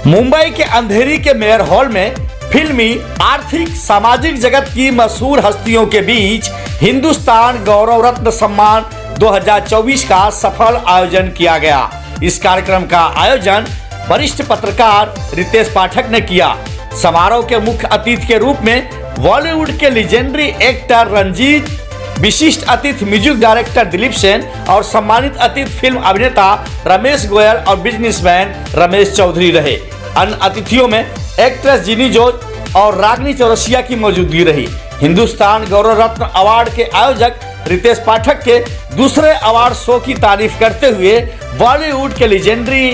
मुंबई के अंधेरी के mayor hall में फिल्मी, आर्थिक, सामाजिक जगत की मशहूर हस्तियों के बीच हिंदुस्तान गौरव रत्न सम्मान 2024 का सफल आयोजन किया गया। इस कार्यक्रम का आयोजन वरिष्ठ पत्रकार रितेश पाठक ने किया। समारोह के मुख्य अतिथि के रूप में बॉलीवुड के लीजेंडरी एक्टर रंजीत, विशिष्ट अतिथि म्यूजिक डायरेक्टर दिलीप सेन और सम्मानित अतिथि फिल्म अभिनेता रमेश गोयल और बिजनेसमैन रमेश चौधरी रहे। अन्य अतिथियों में एक्ट्रेस जिनी जॉर्ज और रागनी चौरसिया की मौजूदगी रही। हिंदुस्तान गौरव रत्न अवार्ड के आयोजक रितेश पाठक के दूसरे अवार्ड शो की तारीफ करते हुए बॉलीवुड के लीजेंडरी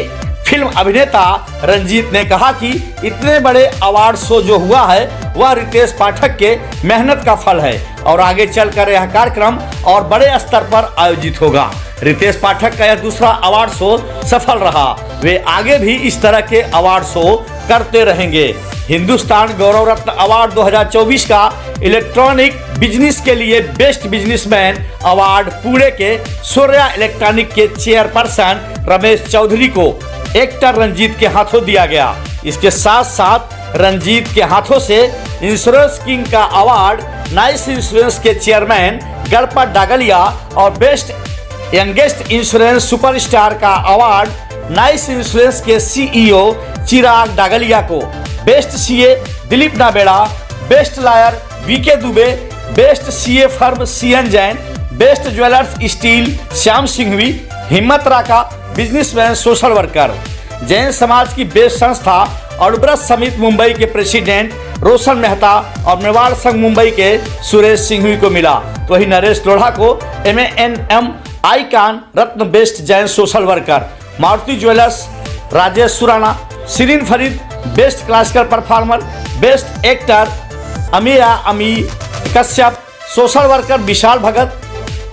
फिल्म अभिनेता रंजीत ने कहा कि इतने बड़े अवार्ड शो जो हुआ है वह रितेश पाठक के मेहनत का फल है और आगे चलकर यह कार्यक्रम और बड़े स्तर पर आयोजित होगा। रितेश पाठक का यह दूसरा अवार्ड शो सफल रहा। वे आगे भी इस तरह के अवार्ड शो करते रहेंगे। हिंदुस्तान गौरव रत्न अवार्ड 2024 का इलेक्ट्रॉनिक बिजनेस के लिए बेस्ट बिजनेसमैन अवार्ड पुणे के सूर्या इलेक्ट्रॉनिक के चेयरपर्सन रमेश चौधरी को एक्टर रंजीत के हाथों दिया गया। इसके साथ साथ रंजीत के हाथों से इंश्योरेंस किंग का अवार्ड नाइस इंश्योरेंस के चेयरमैन गणपत डागलिया और बेस्ट यंगेस्ट इंश्योरेंस सुपरस्टार का अवार्ड नाइस इंश्योरेंस के सीईओ चिराग डागलिया को, best CA Dilip Nabera, best lawyer V K Dubey, best CA firm C N Jain, best jewellers steel Shyam Singhvi, Himmat Raka, businessman social worker, Jain समाज की बेस्ट संस्था और व्रत समिति मुंबई के प्रेसिडेंट रोशन मेहता और मेवाड़ संघ मुंबई के सुरेश सिंघवी को मिला। तो वही नरेश लोढ़ा को MANM आईकान रत्न best Jain social worker, Maruti jewellers Rajesh Surana, Shireen Farid best classical performer, best actor Ami Kashyap, social worker Vishal Bhagat,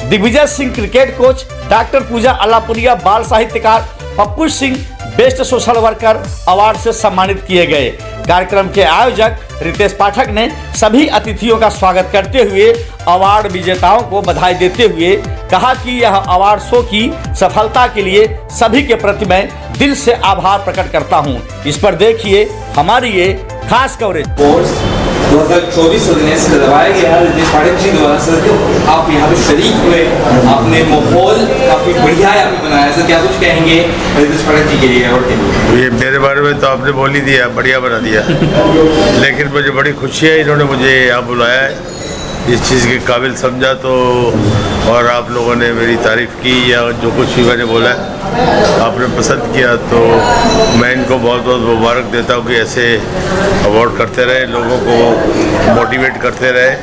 Digvijay Singh cricket coach, doctor Pooja Allapuria बाल साहित्यकार, Pappu Singh best social worker award से सम्मानित किए गए। कार्यक्रम के आयोजक रितेश पाठक ने सभी अतिथियों का स्वागत करते हुए अवार्ड विजेताओं को बधाई देते हुए कहा कि यह अवार्ड शो की सफलता के लिए सभी के प्रति मैं दिल से आभार प्रकट करता हूं। इस पर देखिए हमारी ये खास कवरेज। 2024 ऑर्गेनाइज करवाया गया रितेश पाठक जी द्वारा। सर आप यहाँ पे शरीक हुए, आपने माहौल काफ़ी बढ़िया यहाँ पे बनाया। सर क्या कुछ कहेंगे रितेश पाठक जी के लिए अवार्ड के लिए? ये मेरे बारे में तो आपने बोल ही दिया, बढ़िया बना दिया। लेकिन मुझे बड़ी खुशी है इन्होंने मुझे यहाँ बुलाया है, इस चीज़ के काबिल समझा तो, और आप लोगों ने मेरी तारीफ़ की या जो कुछ भी मैंने बोला आपने पसंद किया, तो मैं इनको बहुत बहुत मुबारक देता हूँ कि ऐसे अवार्ड करते रहे, लोगों को मोटिवेट करते रहे।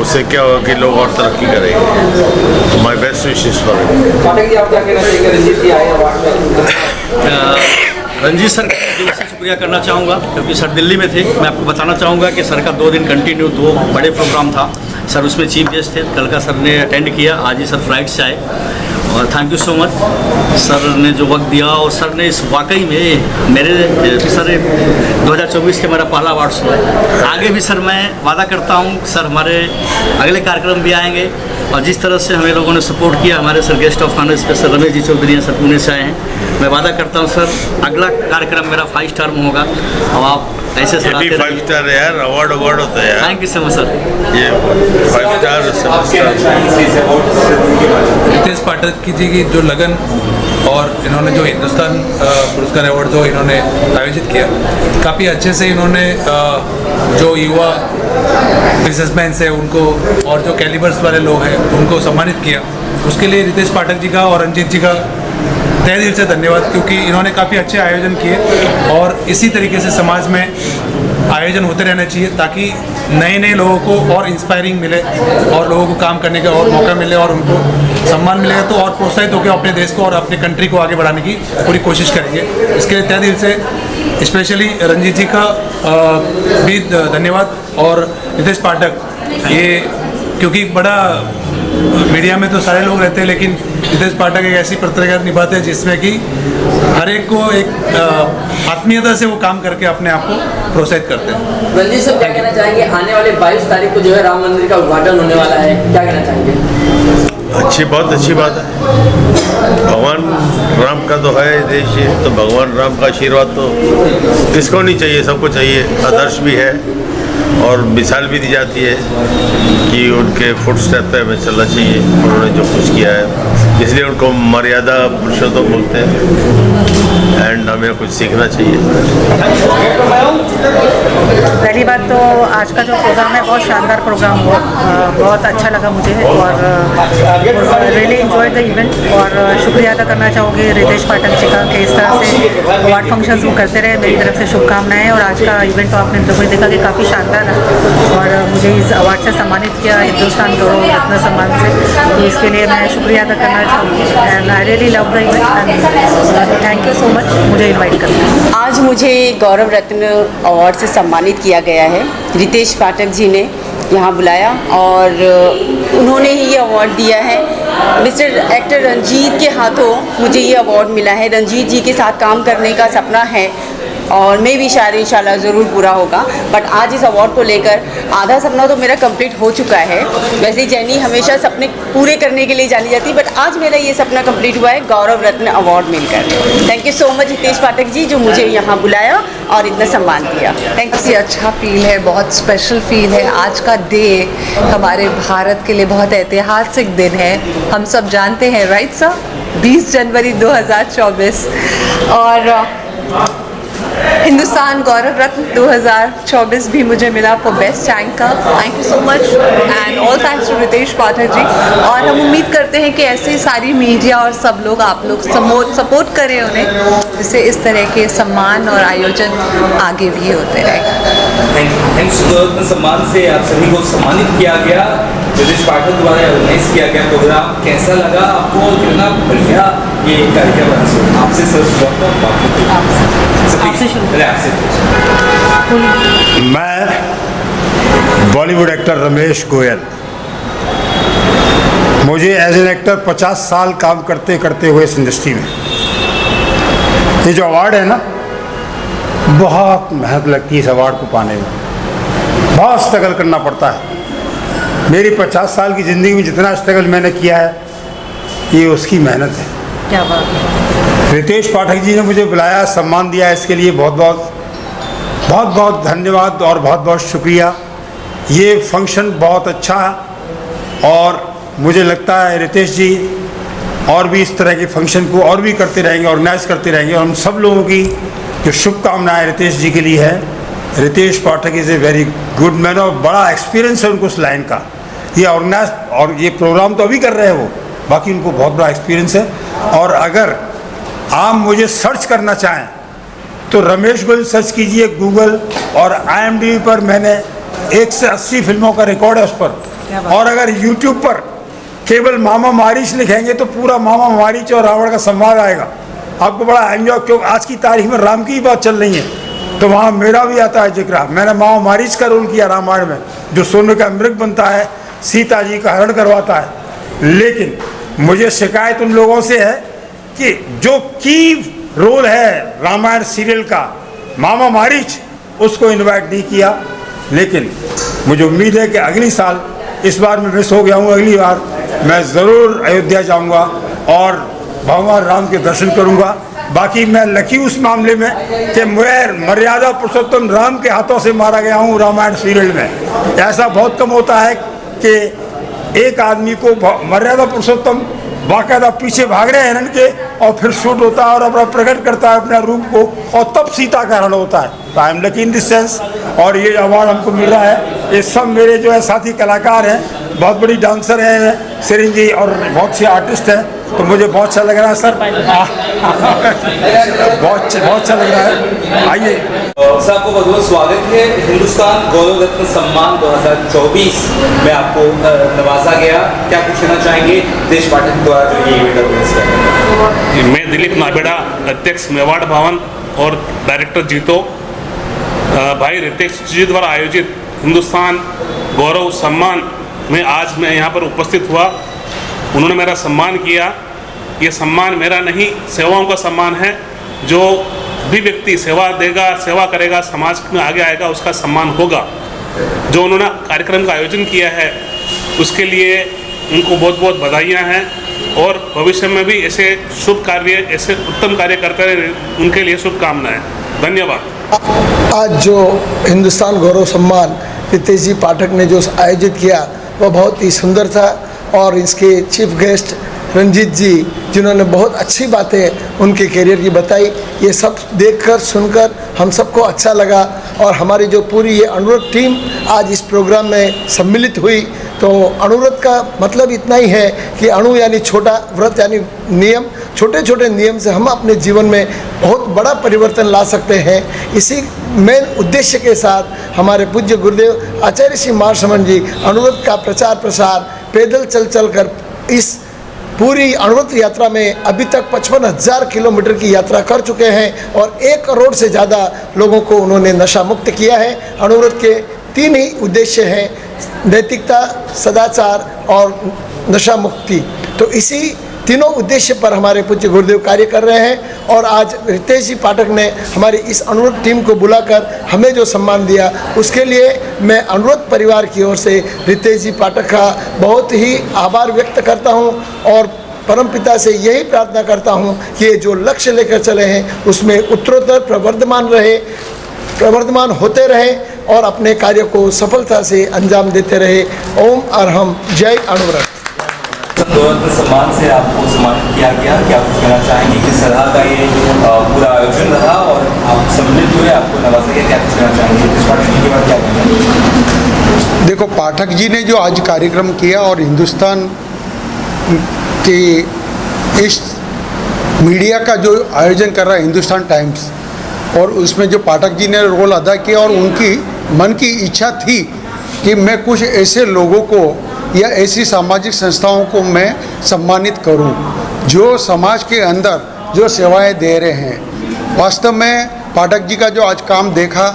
उससे क्या होगा कि लोग और तरक्की करेंगे। My best wishes for Ranjit sir का दिल से शुक्रिया करना चाहूँगा क्योंकि सर दिल्ली में थे। मैं आपको बताना चाहूँगा कि सर का 2 दिन कंटिन्यू 2 बड़े प्रोग्राम था। सर उसमें चीफ गेस्ट थे, कल का सर ने अटेंड किया, आज ही सर फ्लाइट से आए और thank you so much. Sir ने जो वक्त दिया और सर ने इस वाकई में मेरे सर 2024 के मेरा पहला अवार्ड शो है। आगे भी सर मैं वादा करता हूँ सर हमारे अगले कार्यक्रम भी आएंगे और जिस तरह से हमें लोगों ने सपोर्ट किया, हमारे sir guest of honour special Ramesh ji Chaudhary हैं, सर पुणे से आए हैं। मैं वादा करता हूँ सर अगला कार्यक्रम मेरा 5 स्टार में होगा और आप ऐसे सलाहते रहिए। 5 स्टार है यार, अवार्ड होता है यार। Thank you so much sir. ये 5 स्टार रितेश पाठक जी की जो लगन और इन्होंने जो हिंदुस्तान पुरस्कार अवार्ड जो इन्होंने आयोजित किया, काफ़ी अच्छे से इन्होंने जो युवा बिजनेसमैन है उनको और जो कैलिबर्स वाले लोग हैं उनको सम्मानित किया। उसके लिए रितेश पाठक जी का और रंजीत जी का तहे दिल से धन्यवाद, क्योंकि इन्होंने काफ़ी अच्छे आयोजन किए और इसी तरीके से समाज में आयोजन होते रहना चाहिए ताकि नए नए लोगों को और इंस्पायरिंग मिले और लोगों को काम करने का और मौका मिले और उनको सम्मान मिलेगा तो और प्रोत्साहित होकर अपने देश को और अपने कंट्री को आगे बढ़ाने की पूरी कोशिश करेंगे। इसके लिए तहे दिल से स्पेशली रंजीत जी का भी धन्यवाद और रितेश पाठक, ये क्योंकि बड़ा मीडिया में तो सारे लोग रहते हैं लेकिन रितेश पाठक एक ऐसी पत्रकारिता निभाते हैं जिसमें कि हर एक को एक आत्मीयता से वो काम करके अपने आप को प्रोत्साहित करते हैं। रंजीत सर क्या कहना चाहेंगे? आने वाले 22 तारीख को जो है राम मंदिर का उद्घाटन होने वाला है, क्या कहना चाहेंगे? बहुत अच्छी बात है। भगवान राम का तो है देश ये, तो भगवान राम का आशीर्वाद तो किसको नहीं चाहिए, सबको चाहिए। आदर्श भी है और मिसाल भी दी जाती है कि उनके फुटस्टेप पे हमें चलना चाहिए। उन्होंने जो कुछ किया है, इसलिए उनको मर्यादा पुरुषोत्तम बोलते हैं एंड हमें कुछ सीखना चाहिए। पहली बात तो आज का जो प्रोग्राम है बहुत शानदार प्रोग्राम हुआ, बहुत अच्छा लगा मुझे और रियली एंजॉय द इवेंट। और शुक्रिया अदा करना चाहूँगी रितेश पाठक जी का कि इस तरह से अवार्ड फंक्शंस वो करते रहे। मेरी तरफ से शुभकामनाएं। और आज का इवेंट तो आपने लोगों ने देखा कि काफ़ी शानदार है और मुझे इस अवार्ड से सम्मानित किया हिंदुस्तान गौरव रत्न सम्मान से, तो इसके लिए मैं शुक्रिया अदा करना चाहूँगी। And I really love the event and thank you so much मुझे इन्वाइट करना। आज मुझे गौरव रत्न अवार्ड से सम्मानित किया गया है। रितेश पाठक जी ने यहाँ बुलाया और उन्होंने ही ये अवार्ड दिया है। मिस्टर एक्टर रंजीत के हाथों मुझे ये अवार्ड मिला है। रंजीत जी के साथ काम करने का सपना है और मैं भी शायद इंशाल्लाह ज़रूर पूरा होगा। बट आज इस अवार्ड को लेकर आधा सपना तो मेरा कंप्लीट हो चुका है। वैसे जैनी हमेशा सपने पूरे करने के लिए जानी जाती है, बट आज मेरा ये सपना कंप्लीट हुआ है गौरव रत्न अवार्ड मिलकर। Thank you so much Hitesh Pathak ji जो मुझे यहाँ बुलाया और इतना सम्मान दिया। Thank you. अच्छा फील है, बहुत स्पेशल फील है। आज का डे हमारे भारत के लिए बहुत ऐतिहासिक दिन है। हम सब जानते हैं, राइट सर, 20 जनवरी 2024 और हिंदुस्तान गौरव रत्न 2024 भी मुझे मिला for best anchor. Thank you so much and all thanks to Ritesh Pathak ji. और हम उम्मीद करते हैं कि ऐसे सारी मीडिया और सब लोग आप लोग सपोर्ट करें उन्हें, जिससे इस तरह के सम्मान और आयोजन आगे भी होते रहें। थैंक्स रत्न सम्मान से आप सभी को सम्मानित किया गया। रितेश पाठक द्वारा ऑर्गेनाइज किया गया प्रोग्राम कैसा लगा आपको? कितना बढ़िया ये कार्यक्रम रहा। आपसे सर मैं बॉलीवुड एक्टर रमेश गोयल, मुझे एज एन एक्टर 50 साल काम करते करते हुए इस इंडस्ट्री में ये जो अवार्ड है ना, बहुत मेहनत लगती है इस अवार्ड को पाने में, बहुत स्ट्रगल करना पड़ता है। मेरी 50 साल की ज़िंदगी में जितना स्ट्रगल मैंने किया है ये उसकी मेहनत है। क्या बात है। रितेश पाठक जी ने मुझे बुलाया, सम्मान दिया, इसके लिए बहुत बहुत धन्यवाद और बहुत बहुत शुक्रिया। ये फंक्शन बहुत अच्छा है और मुझे लगता है रितेश जी और भी इस तरह के फंक्शन को और भी करते रहेंगे, ऑर्गेनाइज करते रहेंगे। और हम सब लोगों की जो शुभकामनाएं रितेश जी के लिए है। Ritesh Pathak is a very good man और बड़ा एक्सपीरियंस है उनको उस लाइन का। ये ऑर्गेनाइज और ये प्रोग्राम तो अभी कर रहे हैं वो, बाकी उनको बहुत बड़ा एक्सपीरियंस है। और अगर आप मुझे सर्च करना चाहें तो रमेश गोयल सर्च कीजिए गूगल और IMDb पर। मैंने 1 से 80 फिल्मों का रिकॉर्ड है उस पर। और अगर यूट्यूब पर केवल मामा मारीच लिखेंगे तो पूरा मामा मारीच और रावण का संवाद आएगा, आपको बड़ा एंजॉय। क्योंकि आज की तारीख में राम की ही बात चल रही है तो वहाँ मेरा भी आता है जिक्र। मैंने मामा मारीच का रोल किया रामायण में, जो सोने का मृग बनता है, सीता जी का हरण करवाता है। लेकिन मुझे शिकायत उन लोगों से है कि जो की रोल है रामायण सीरियल का मामा मारीच, उसको इनवाइट नहीं किया। लेकिन मुझे उम्मीद है कि अगली साल, इस बार मैं मिस हो गया हूँ, अगली बार मैं ज़रूर अयोध्या जाऊँगा और भगवान राम के दर्शन करूँगा। बाकी मैं लकी उस मामले में कि मैं मर्यादा पुरुषोत्तम राम के हाथों से मारा गया हूँ रामायण सीरियल में। ऐसा बहुत कम होता है कि एक आदमी को मर्यादा पुरुषोत्तम बाकायदा पीछे भाग रहे हैं हिरण के और फिर शूट होता है और अपना प्रकट करता है अपने रूप को, और तब सीता का हरण होता है। तो I am lucky in this sense. और ये अवार्ड हमको मिल रहा है, ये सब मेरे जो है साथी कलाकार हैं, बहुत बड़ी डांसर हैं सिरिन जी और बहुत से आर्टिस्ट हैं। तो मुझे बहुत अच्छा लग रहा है सर, बहुत अच्छा लग रहा है। आइए सर, आपको बहुत बहुत स्वागत है। हिंदुस्तान गौरव रत्न सम्मान 2024 में आपको नवाजा गया। क्या कुछ कहना चाहेंगे रितेश पाठक द्वारा जो ये इवेंट ऑर्गेनाइज किया? मैं दिलीप नाबेड़ा, अध्यक्ष मेवाड़ भवन और डायरेक्टर जीतो। भाई रितेश जी द्वारा आयोजित हिंदुस्तान गौरव सम्मान में आज मैं यहाँ पर उपस्थित हुआ। उन्होंने मेरा सम्मान किया। ये सम्मान मेरा नहीं, सेवाओं का सम्मान है। जो भी व्यक्ति सेवा देगा, सेवा करेगा, समाज में आगे आएगा, उसका सम्मान होगा। जो उन्होंने कार्यक्रम का आयोजन किया है उसके लिए उनको बहुत बहुत बधाइयाँ हैं और भविष्य में भी ऐसे शुभ कार्य, ऐसे उत्तम कार्य करते रहे, उनके लिए शुभकामनाएं। धन्यवाद। आज जो हिंदुस्तान गौरव सम्मान रितेश जी पाठक ने जो आयोजित किया वह बहुत ही सुंदर था और इसके चीफ गेस्ट रंजीत जी जिन्होंने बहुत अच्छी बातें उनके करियर की बताई, ये सब देखकर सुनकर हम सबको अच्छा लगा। और हमारी जो पूरी ये अनुरोध टीम आज इस प्रोग्राम में सम्मिलित हुई, तो अनुरोध का मतलब इतना ही है कि अणु यानी छोटा, व्रत यानी नियम, छोटे छोटे नियम से हम अपने जीवन में बहुत बड़ा परिवर्तन ला सकते हैं। इसी मेन उद्देश्य के साथ हमारे पूज्य गुरुदेव आचार्य श्री महासमन जी अनुरोध का प्रचार प्रसार पैदल चल कर इस पूरी अनुरोध यात्रा में अभी तक 55,000 किलोमीटर की यात्रा कर चुके हैं और 1 करोड़ से ज़्यादा लोगों को उन्होंने नशा मुक्त किया है। अनुरोध के 3 ही उद्देश्य हैं, नैतिकता, सदाचार और नशा मुक्ति। तो इसी तीनों उद्देश्य पर हमारे पूज्य गुरुदेव कार्य कर रहे हैं और आज रितेश जी पाठक ने हमारी इस अनुरोध टीम को बुलाकर हमें जो सम्मान दिया उसके लिए मैं अनुरोध परिवार की ओर से रितेश जी पाठक का बहुत ही आभार व्यक्त करता हूं और परमपिता से यही प्रार्थना करता हूं कि ये जो लक्ष्य लेकर चले हैं उसमें उत्तरोत्तर प्रवर्धमान होते रहे और अपने कार्य को सफलता से अंजाम देते रहे। ओम अरहम, जय अनुव्रत। गौरव सम्मान से आपको सम्मानित किया गया, क्या कुछ कहना चाहेंगे? किस तरह का ये पूरा आयोजन रहा और आप सम्मिलित हुए, आपको नवाजा गया, क्या कुछ कहना चाहेंगे? इस पाठक के बाद क्या कहना? देखो, पाठक जी ने जो आज कार्यक्रम किया और हिंदुस्तान के इस मीडिया का जो आयोजन कर रहा है हिंदुस्तान टाइम्स, और उसमें जो पाठक जी ने रोल अदा किया और उनकी मन की इच्छा थी कि मैं कुछ ऐसे लोगों को या ऐसी सामाजिक संस्थाओं को मैं सम्मानित करूं जो समाज के अंदर जो सेवाएं दे रहे हैं। वास्तव में पाठक जी का जो आज काम देखा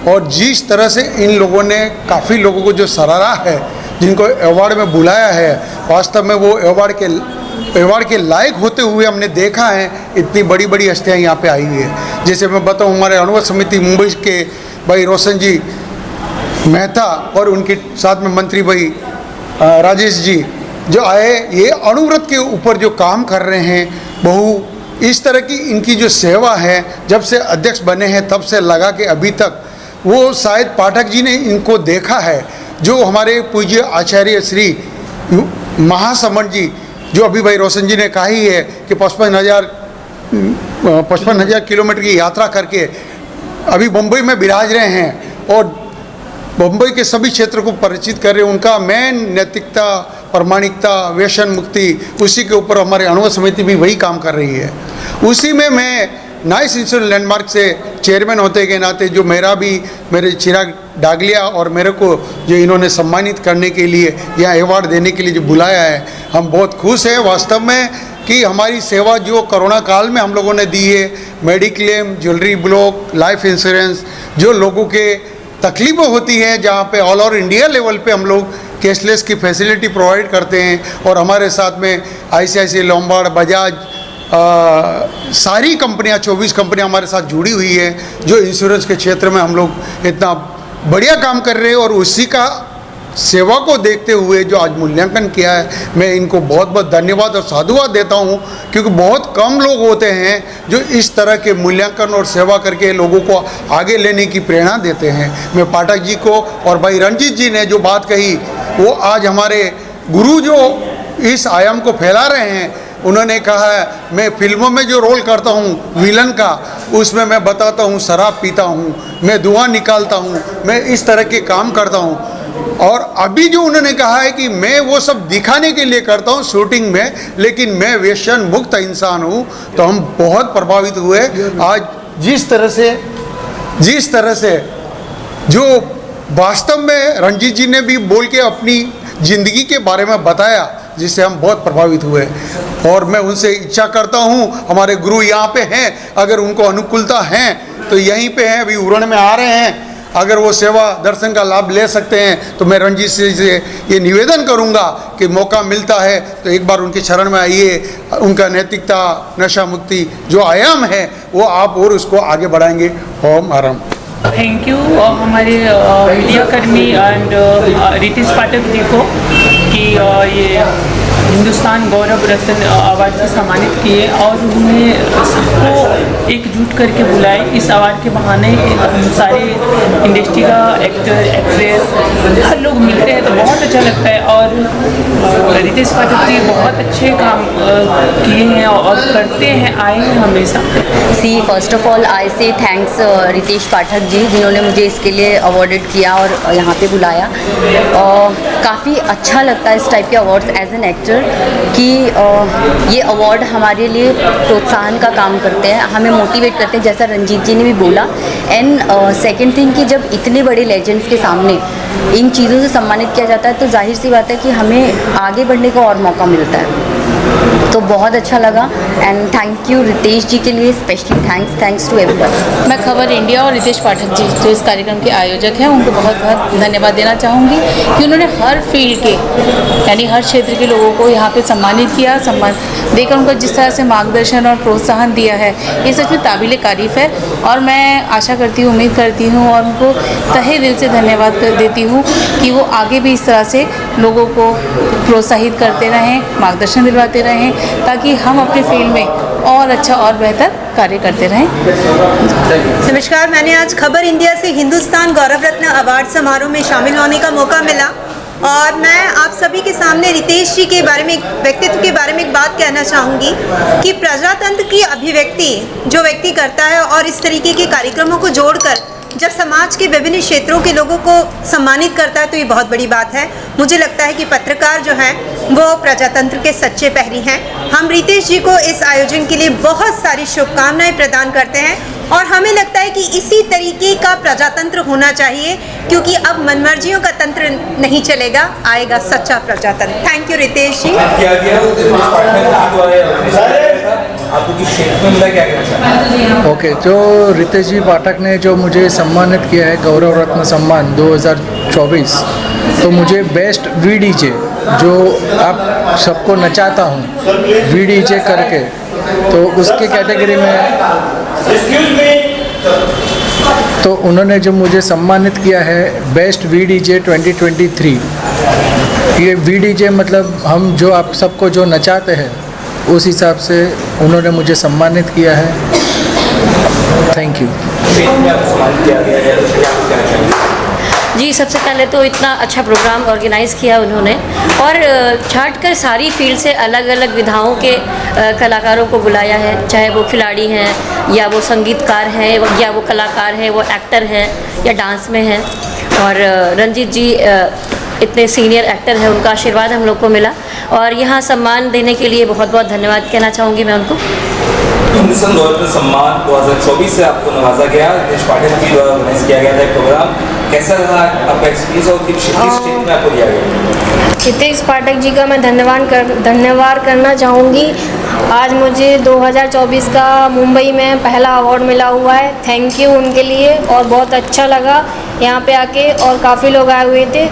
और जिस तरह से इन लोगों ने काफ़ी लोगों को जो सराहा है, जिनको अवार्ड में बुलाया है, वास्तव में वो अवार्ड के लायक होते हुए हमने देखा है। इतनी बड़ी बड़ी हस्तियाँ यहाँ पे आई हुई है। जैसे मैं बताऊँ, हमारे अनुवाद समिति मुंबई के भाई रोशन जी मेहता और उनके साथ में मंत्री भाई राजेश जी जो आए, ये अणुव्रत के ऊपर जो काम कर रहे हैं, इस तरह की इनकी जो सेवा है, जब से अध्यक्ष बने हैं तब से लगा के अभी तक, वो शायद पाठक जी ने इनको देखा है। जो हमारे पूज्य आचार्य श्री महासमन जी, जो अभी भाई रोशन जी ने कहा ही है कि 55,000 किलोमीटर की यात्रा करके अभी मुंबई में विराज रहे हैं और मुंबई के सभी क्षेत्र को परिचित कर रहे हैं। उनका मेन नैतिकता, प्रामाणिकता, व्यसन मुक्ति, उसी के ऊपर हमारे अनुवाद समिति भी वही काम कर रही है। उसी में मैं नाइस इंश्योरेंस लैंडमार्क से चेयरमैन होते के नाते जो मेरे चिराग डागलिया और मेरे को जो इन्होंने सम्मानित करने के लिए या अवार्ड देने के लिए जो बुलाया है, हम बहुत खुश हैं वास्तव में कि हमारी सेवा जो कोरोना काल में हम लोगों ने दी है, mediclaim, jewellery block, life insurance, जो लोगों के तकलीफ़ें होती हैं, जहाँ पे ऑल ओवर इंडिया लेवल पे हम लोग कैशलेस की फैसिलिटी प्रोवाइड करते हैं। और हमारे साथ में ICICI लोम्बार्ड, बजाज, सारी कंपनियां, 24 कंपनियां हमारे साथ जुड़ी हुई है जो इंश्योरेंस के क्षेत्र में हम लोग इतना बढ़िया काम कर रहे हैं। और उसी का सेवा को देखते हुए जो आज मूल्यांकन किया है, मैं इनको बहुत बहुत धन्यवाद और साधुवाद देता हूं, क्योंकि बहुत कम लोग होते हैं जो इस तरह के मूल्यांकन और सेवा करके लोगों को आगे लेने की प्रेरणा देते हैं। मैं पाठक जी को और भाई रंजीत जी ने जो बात कही, वो आज हमारे गुरु जो इस आयाम को फैला रहे हैं, उन्होंने कहा है मैं फिल्मों में जो रोल करता हूँ विलन का, उसमें मैं बताता हूँ शराब पीता हूँ, मैं धुआं निकालता हूँ, मैं इस तरह के काम करता हूँ। और अभी जो उन्होंने कहा है कि मैं वो सब दिखाने के लिए करता हूँ शूटिंग में, लेकिन मैं व्यसन मुक्त इंसान हूँ, तो हम बहुत प्रभावित हुए। आज जिस तरह से जो वास्तव में रंजीत जी ने भी बोल के अपनी ज़िंदगी के बारे में बताया, जिससे हम बहुत प्रभावित हुए। और मैं उनसे इच्छा करता हूँ, हमारे गुरु यहाँ पे हैं, अगर उनको अनुकूलता है तो यहीं पे हैं, अभी उरण में आ रहे हैं, अगर वो सेवा दर्शन का लाभ ले सकते हैं तो मैं रंजीत से ये निवेदन करूंगा कि मौका मिलता है तो एक बार उनके शरण में आइए। उनका नैतिकता, नशा मुक्ति जो आयाम है वो आप और उसको आगे बढ़ाएंगे। ओम आराम। थैंक यू हमारे मीडिया कर्मी एंड रितेश पाठक जी को कि ये हिंदुस्तान गौरव रत्न अवार्ड से सम्मानित किए और उन्हें सबको एकजुट करके बुलाए। इस अवार्ड के बहाने हम सारे इंडस्ट्री का एक्टर एक्ट्रेस हर लोग मिलते हैं तो बहुत अच्छा लगता है। और रितेश पाठक जी बहुत अच्छे काम किए हैं और करते हैं, आए हैं हमेशा। सी फर्स्ट ऑफ ऑल आई से थैंक्स रितेश पाठक जी जिन्होंने मुझे इसके लिए अवॉर्डेड किया और यहाँ पे बुलाया। काफ़ी अच्छा लगता है इस टाइप के अवार्ड्स एज एन एक्टर कि ये अवार्ड हमारे लिए प्रोत्साहन का काम करते हैं, हमें मोटिवेट करते हैं, जैसा रंजीत जी ने भी बोला। एंड सेकंड थिंग कि जब इतने बड़े लेजेंड्स के सामने इन चीज़ों से सम्मानित किया जाता है तो जाहिर सी बात है कि हमें आगे बढ़ने का और मौका मिलता है, तो बहुत अच्छा लगा। एंड थैंक यू रितेश जी के लिए स्पेशली थैंक्स टू एवरीवन। मैं खबर इंडिया और रितेश पाठक जी जो इस कार्यक्रम के आयोजक हैं उनको बहुत बहुत धन्यवाद देना चाहूँगी कि उन्होंने हर फील्ड के यानी हर क्षेत्र के लोगों को यहाँ पे सम्मानित किया। सम्मान देकर उनको जिस तरह से मार्गदर्शन और प्रोत्साहन दिया है ये सच में काबिल तारीफ़ है। और मैं आशा करती हूँ, उम्मीद करती हूँ और उनको तहे दिल से धन्यवाद देती हूँ कि वो आगे भी इस तरह से लोगों को प्रोत्साहित करते रहें, मार्गदर्शन दिलवाते रहें ताकि हम अपने फील्ड में और अच्छा और बेहतर कार्य करते रहें। नमस्कार, मैंने आज खबर इंडिया से हिंदुस्तान गौरव रत्न अवार्ड समारोह में शामिल होने का मौका मिला और मैं आप सभी के सामने रितेश जी के बारे में, व्यक्तित्व के बारे में एक बात कहना चाहूँगी कि प्रजातंत्र की अभिव्यक्ति जो व्यक्ति करता है और इस तरीके के कार्यक्रमों को जोड़कर जब समाज के विभिन्न क्षेत्रों के लोगों को सम्मानित करता है तो ये बहुत बड़ी बात है। मुझे लगता है कि पत्रकार जो हैं वो प्रजातंत्र के सच्चे प्रहरी हैं। हम रितेश जी को इस आयोजन के लिए बहुत सारी शुभकामनाएं प्रदान करते हैं और हमें लगता है कि इसी तरीके का प्रजातंत्र होना चाहिए क्योंकि अब मनमर्जियों का तंत्र नहीं चलेगा, आएगा सच्चा प्रजातंत्र। Thank you Ritesh ji. Okay, जो रितेश जी पाठक ने जो मुझे सम्मानित किया है गौरव रत्न सम्मान 2024, तो मुझे बेस्ट VDJ जो आप सबको नचाता हूँ VDJ करके, तो उसके कैटेगरी में तो उन्होंने जो मुझे सम्मानित किया है बेस्ट VDJ 2023। ये VDJ मतलब हम जो आप सबको जो नचाते हैं उस हिसाब से उन्होंने मुझे सम्मानित किया है। थैंक यू जी। सबसे पहले तो इतना अच्छा प्रोग्राम ऑर्गेनाइज़ किया उन्होंने और छांटकर सारी फील्ड से अलग अलग विधाओं के कलाकारों को बुलाया है, चाहे वो खिलाड़ी हैं या वो संगीतकार हैं या वो कलाकार हैं, वो एक्टर हैं या डांस में हैं। और रंजीत जी इतने सीनियर एक्टर हैं, उनका आशीर्वाद हम लोग को मिला और यहाँ सम्मान देने के लिए बहुत बहुत धन्यवाद कहना चाहूँगी मैं उनको। हिंदुस्तान गौरव रत्न सम्मान 2024 से आपको नवाजा गया, रितेश पाठक जी द्वारा ऑर्गेनाइज किया गया था एक प्रोग्राम। कैसा रहा आपका एक्सपीरियंस और किस स्टेज में आपको दिया गया? रितेश पाठक जी का मैं धन्यवाद करना चाहूँगी। आज मुझे 2024 का मुंबई में पहला अवार्ड मिला हुआ है, थैंक यू उनके लिए। और बहुत अच्छा लगा यहाँ पे आके और काफ़ी लोग आए हुए थे।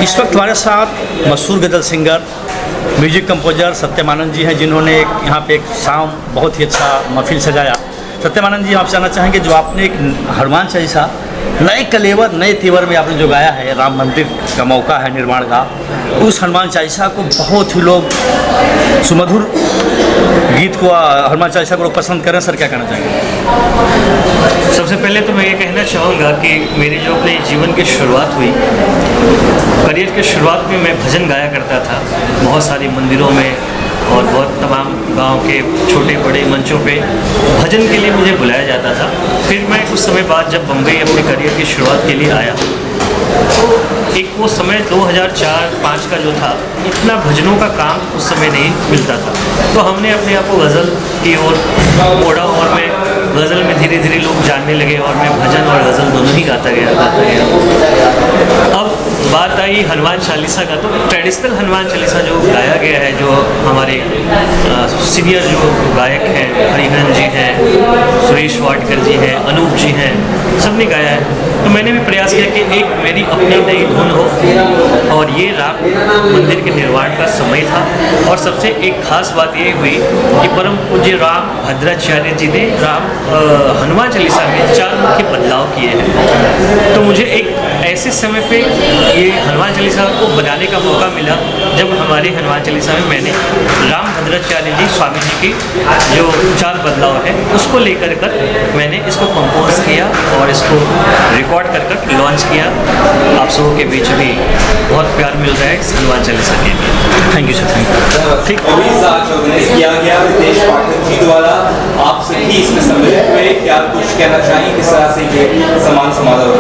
इस वक्त हमारे साथ मशहूर गज़ल सिंगर म्यूजिक कंपोजर सत्यमानंद जी हैं जिन्होंने यहाँ पे एक शाम बहुत ही अच्छा महफिल सजाया। सत्यमानंद जी आपसे जानना चाहेंगे जो आपने एक हनुमान चालीसा नए कलेवर नए तेवर में आपने जो गाया है, राम मंदिर का मौका है निर्माण का, उस हनुमान चालीसा को बहुत ही लोग सुमधुर गीत को हनुमान चालीसा को लोग पसंद करें, सर क्या कहना चाहेंगे? सबसे पहले तो मैं ये कहना चाहूँगा कि मेरी जो अपने जीवन की शुरुआत हुई, करियर के शुरुआत में मैं भजन गाया करता था बहुत सारी मंदिरों में और बहुत तमाम गांव के छोटे बड़े मंचों पे भजन के लिए मुझे बुलाया जाता था। फिर मैं कुछ समय बाद जब बम्बई अपने करियर की शुरुआत के लिए आया तो एक वो समय 2004-05 का जो था, इतना भजनों का काम उस समय नहीं मिलता था, तो हमने अपने आप को गज़ल की ओर मोड़ा और मैं गज़ल में धीरे धीरे लोग जानने लगे और मैं भजन और गज़ल दोनों ही गाता गया। अब बात आई हनुमान चालीसा का, तो ट्रेडिशनल हनुमान चालीसा जो गाया गया है, जो हमारे सीनियर जो गायक हैं, हरिहरन जी हैं, सुरेश वाडकर जी हैं, अनूप जी हैं, सब ने गाया है। तो मैंने भी प्रयास किया कि एक मेरी अपनी नई धुन हो और ये राम मंदिर के निर्माण का समय था। और सबसे एक खास बात ये हुई कि परम पूज्य राम भद्राचार्य जी ने हनुमान चालीसा में 4 मुख्य बदलाव किए हैं। तो मुझे एक ऐसे समय पे ये हनुमान चालीसा को बनाने का मौका मिला जब हमारे हनुमान चालीसा में मैंने राम भद्राचार्य जी स्वामी जी की जो चार बदलाव है उसको लेकर मैंने इसको कंपोज किया और इसको रिकॉर्ड कर लॉन्च किया। आप सबों के बीच भी बहुत प्यार मिल रहा है इस हनुमान चालीसा के लिए। Thank you sir, thank you. ठीक, ऑर्गेनाइज किया गया रितेश पाठक जी द्वारा। आप सभी इसमें सम्मिलित हुए, क्या कुछ कहना चाहिए, किस तरह से ये सम्मान समारोह?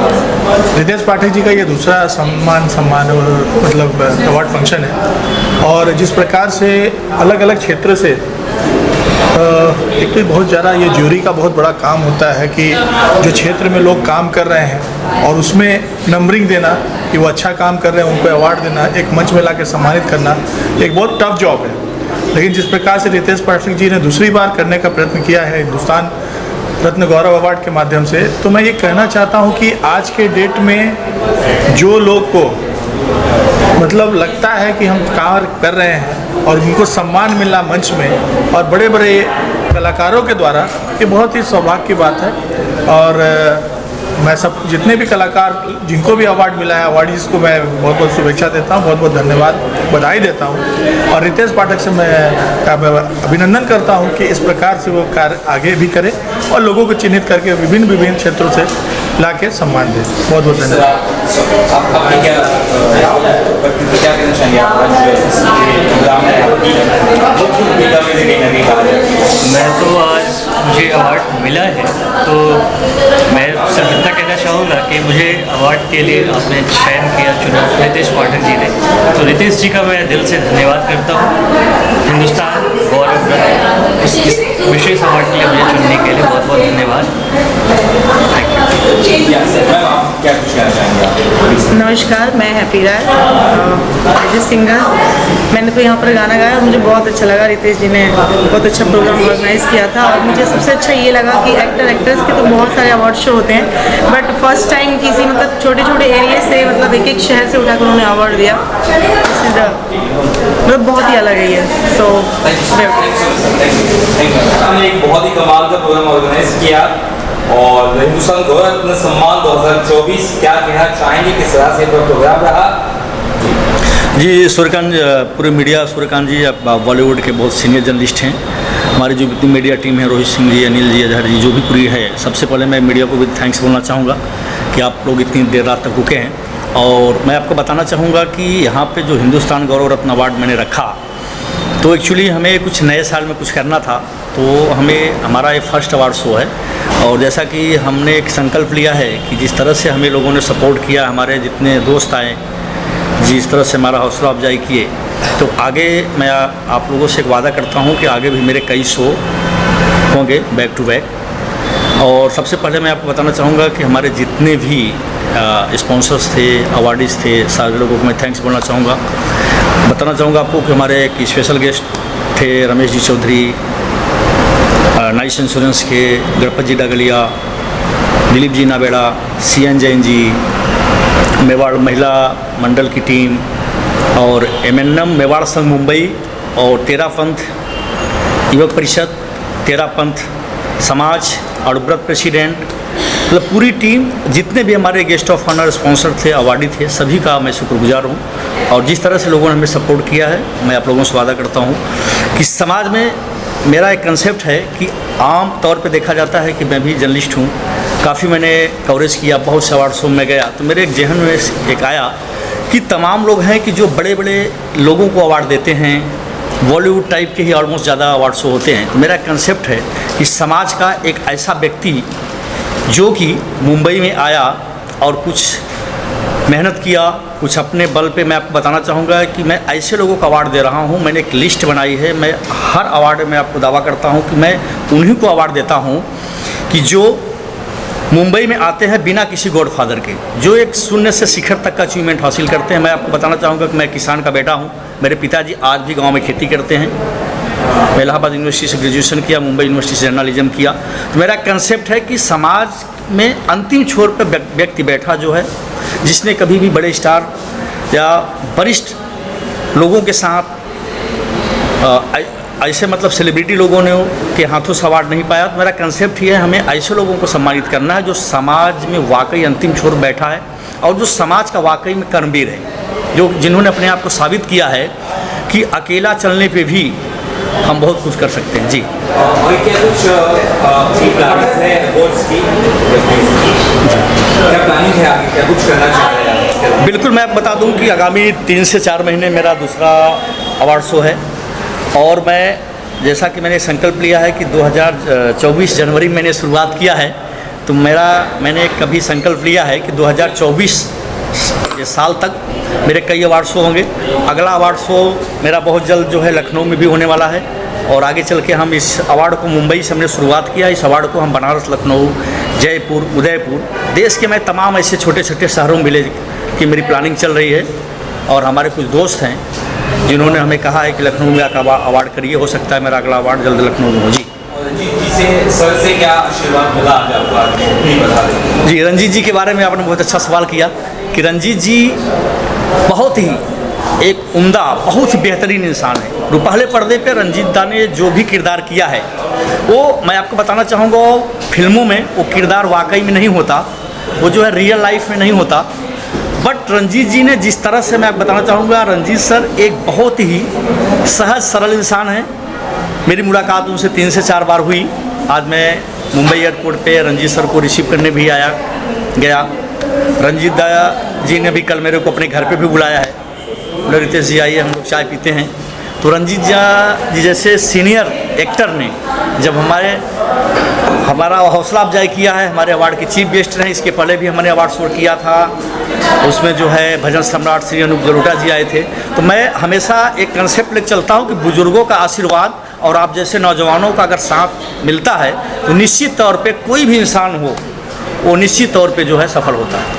रितेश पाठक जी का ये दूसरा सम्मान मतलब अवार्ड फंक्शन है और जिस प्रकार से अलग अलग क्षेत्र से एक तो बहुत ज़्यादा ये ज्यूरी का बहुत बड़ा काम होता है कि जो क्षेत्र में लोग काम कर रहे हैं और उसमें नंबरिंग देना कि वो अच्छा काम कर रहे हैं उनको अवार्ड देना, एक मंच में ला के सम्मानित करना एक बहुत टफ जॉब है। लेकिन जिस प्रकार से रितेश पाठक जी ने दूसरी बार करने का प्रयत्न किया है हिंदुस्तान रत्न गौरव अवार्ड के माध्यम से, तो मैं ये कहना चाहता हूँ कि आज के डेट में जो लोग को मतलब लगता है कि हम कार्य कर रहे हैं और उनको सम्मान मिलना मंच में और बड़े बड़े कलाकारों के द्वारा, ये बहुत ही सौभाग्य की बात है। और मैं सब जितने भी कलाकार जिनको भी अवार्ड मिला है, अवार्डीज़ को मैं बहुत बहुत शुभेच्छा देता हूँ, बहुत बहुत धन्यवाद, बधाई देता हूँ। और रितेश पाठक से मैं अभिनंदन करता हूँ कि इस प्रकार से वो कार्य आगे भी करे और लोगों को चिन्हित करके विभिन्न क्षेत्रों से ला के सम्मान दे। बहुत बहुत धन्यवाद। मैं तो आज मुझे अवार्ड मिला है तो मैं सिर्फ इतना कहना चाहूँगा कि मुझे अवार्ड के लिए आपने चयन किया, चुना रितेश पाठक जी ने, तो रितेश जी का मैं दिल से धन्यवाद करता हूँ। हिंदुस्तान गौरव रत्न इस विशेष अवार्ड के लिए मुझे चुनने के लिए बहुत बहुत धन्यवाद। Thank you. क्या कुछ कहना चाहेंगे? नमस्कार, मैं Happy Rai, as a singer. मैंने तो यहाँ पर गाना गाया, मुझे बहुत अच्छा लगा। रितेश जी ने बहुत अच्छा प्रोग्राम ऑर्गेनाइज़ किया था और मुझे सबसे अच्छा ये लगा कि एक्टर एक्ट्रेस के तो बहुत सारे अवार्ड शो होते हैं, बट फर्स्ट टाइम किसी मतलब छोटे छोटे एरिया से मतलब एक शहर से उठाकर उन्होंने अवार्ड दिया। मतलब बहुत ही अलग है ये। सो हमने एक बहुत ही कमाल का प्रोग्राम ऑर्गेनाइज किया और हिंदुस्तान गौरव रत्न सम्मान 2024, क्या कहना चाहेंगे, किस तरह से प्रोग्राम रहा? जी, सूर्यकांत, पूरे मीडिया, सूर्यकांत जी आप बॉलीवुड के बहुत सीनियर जर्नलिस्ट हैं। हमारी जो जितनी मीडिया टीम है, रोहित सिंह जी, अनिल जी, अजहर जी, जो भी पूरी है, सबसे पहले मैं मीडिया को भी थैंक्स बोलना चाहूँगा कि आप लोग इतनी देर रात तक रुके हैं। और मैं आपको बताना चाहूँगा कि यहाँ पे जो हिंदुस्तान गौरव रत्न अवार्ड मैंने रखा, तो एक्चुअली हमें कुछ नए साल में कुछ करना था, तो हमें हमारा ये फर्स्ट अवार्ड शो है और जैसा कि हमने एक संकल्प लिया है कि जिस तरह से हमें लोगों ने सपोर्ट किया, हमारे जितने दोस्त आए, जिस तरह से हमारा हौसला अफजाई किए, तो आगे मैं आप लोगों से एक वादा करता हूँ कि आगे भी मेरे कई शो होंगे बैक टू बैक। और सबसे पहले मैं आपको बताना चाहूँगा कि हमारे जितने भी स्पॉन्सर्स थे, अवार्डीज़ थे, सारे लोगों को मैं थैंक्स बोलना चाहूँगा। बताना चाहूँगा आपको कि हमारे एक स्पेशल गेस्ट थे रमेश जी चौधरी, नाइस इंश्योरेंस के गणपत जी डगलिया, दिलीप जी नाबेड़ा, CN जैन जी, मेवाड़ महिला मंडल की टीम और MNM मेवाड़ संघ मुंबई और तेरा पंथ युवक परिषद, तेरा पंथ समाज और व्रत प्रेसिडेंट, मतलब पूरी टीम, जितने भी हमारे गेस्ट ऑफ ऑनर स्पॉन्सर थे, अवार्डी थे, सभी का मैं शुक्रगुजार हूँ। और जिस तरह से लोगों ने हमें सपोर्ट किया है, मैं आप लोगों से वादा करता हूँ कि समाज में मेरा एक कंसेप्ट है कि आम तौर पे देखा जाता है कि मैं भी जर्नलिस्ट हूँ, काफ़ी मैंने कवरेज किया, बहुत से अवार्ड शो में गया, तो मेरे एक जहन में एक आया कि तमाम लोग हैं कि जो बड़े बड़े लोगों को अवार्ड देते हैं, बॉलीवुड टाइप के ही ऑलमोस्ट ज़्यादा अवार्ड शो होते हैं। तो मेरा कंसेप्ट है कि समाज का एक ऐसा व्यक्ति जो कि मुंबई में आया और कुछ मेहनत किया, कुछ अपने बल पे, मैं आपको बताना चाहूँगा कि मैं ऐसे लोगों को अवार्ड दे रहा हूँ। मैंने एक लिस्ट बनाई है, मैं हर अवार्ड में आपको दावा करता हूँ कि मैं उन्हीं को अवार्ड देता हूँ कि जो मुंबई में आते हैं बिना किसी गॉडफादर के, जो एक शून्य से शिखर तक का अचीवमेंट हासिल करते हैं। मैं आपको बताना चाहूँगा कि मैं किसान का बेटा हूँ, मेरे पिताजी आज भी गाँव में खेती करते हैं। मैं इलाहाबाद यूनिवर्सिटी से ग्रेजुएशन किया, मुंबई यूनिवर्सिटी से जर्नलिज्म किया। तो मेरा कंसेप्ट है कि समाज में अंतिम छोर पर व्यक्ति बैठा जो है, जिसने कभी भी बड़े स्टार या वरिष्ठ लोगों के साथ ऐसे मतलब सेलिब्रिटी लोगों ने के हाथों से अवार्ड नहीं पाया। तो मेरा कंसेप्ट ही है, हमें ऐसे लोगों को सम्मानित करना है जो समाज में वाकई अंतिम छोर बैठा है और जो समाज का वाकई में कर्मवीर है, जो जिन्होंने अपने आप को साबित किया है कि अकेला चलने पे भी हम बहुत कुछ कर सकते हैं। जी और क्या कुछ प्लानिंग है अवार्ड्स की? क्या प्लानिंग है आगे, क्या कुछ करना चाह रहे हैं? बिल्कुल, मैं बता दूं कि आगामी 3 से 4 महीने मेरा दूसरा अवार्ड शो है और मैं जैसा कि मैंने संकल्प लिया है कि 2024 जनवरी में मैंने शुरुआत किया है, तो मैंने कभी संकल्प लिया है कि 2024 साल तक मेरे कई अवार्ड शो होंगे। अगला अवार्ड शो मेरा बहुत जल्द जो है लखनऊ में भी होने वाला है और आगे चल के हम इस अवार्ड को मुंबई से हमने शुरुआत किया, इस अवार्ड को हम बनारस, लखनऊ, जयपुर, उदयपुर, देश के मैं तमाम ऐसे छोटे छोटे शहरों में मिले कि मेरी प्लानिंग चल रही है। और हमारे कुछ दोस्त हैं जिन्होंने हमें कहा है कि लखनऊ में आकर अवार्ड करिए, हो सकता है मेरा अगला अवार्ड जल्द लखनऊ में हो। जी रंजीत जी से सर से क्या आशीर्वाद मिला आज आपको? जी, रंजीत जी के बारे में आपने बहुत अच्छा सवाल किया कि रंजीत जी बहुत ही एक उम्दा, बहुत ही बेहतरीन इंसान है। पहले पर्दे पे रंजीत दा ने जो भी किरदार किया है वो मैं आपको बताना चाहूँगा, फिल्मों में वो किरदार वाकई में नहीं होता, वो जो है रियल लाइफ में नहीं होता। बट रंजीत जी ने जिस तरह से, मैं आपको बताना चाहूँगा, रंजीत सर एक बहुत ही सहज सरल इंसान है। मेरी मुलाकात उनसे 3 से 4 बार हुई। आज मैं मुंबई एयरपोर्ट पे रंजीत सर को रिसीव करने भी गया। रंजीत दा जी ने भी कल मेरे को अपने घर पे भी बुलाया है, बोले रितेश जी आइए हम लोग चाय पीते हैं। तो रंजीत जी जैसे सीनियर एक्टर ने जब हमारा हौसला अफजाई किया है, हमारे अवार्ड के चीफ गेस्ट रहे, इसके पहले भी हमने अवार्ड शो किया था, उसमें जो है भजन सम्राट श्री अनूप जलोटा जी आए थे। तो मैं हमेशा एक कंसेप्ट लेकर चलता हूँ कि बुजुर्गों का आशीर्वाद और आप जैसे नौजवानों का अगर साथ मिलता है तो निश्चित तौर पे कोई भी इंसान हो वो निश्चित तौर पे जो है सफल होता है।